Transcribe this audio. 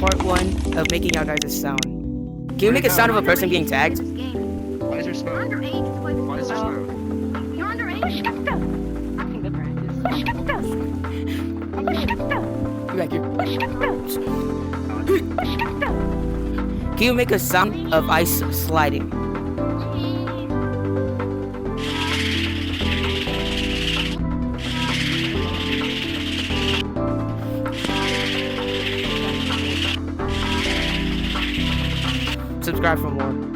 part 1 of making your guys' sound. Can you make a sound of a person being tagged? Why is there smoke? Why is there smoke? You're underage. Acting Come back here. Can you make a sound of ice sliding? Subscribe for more.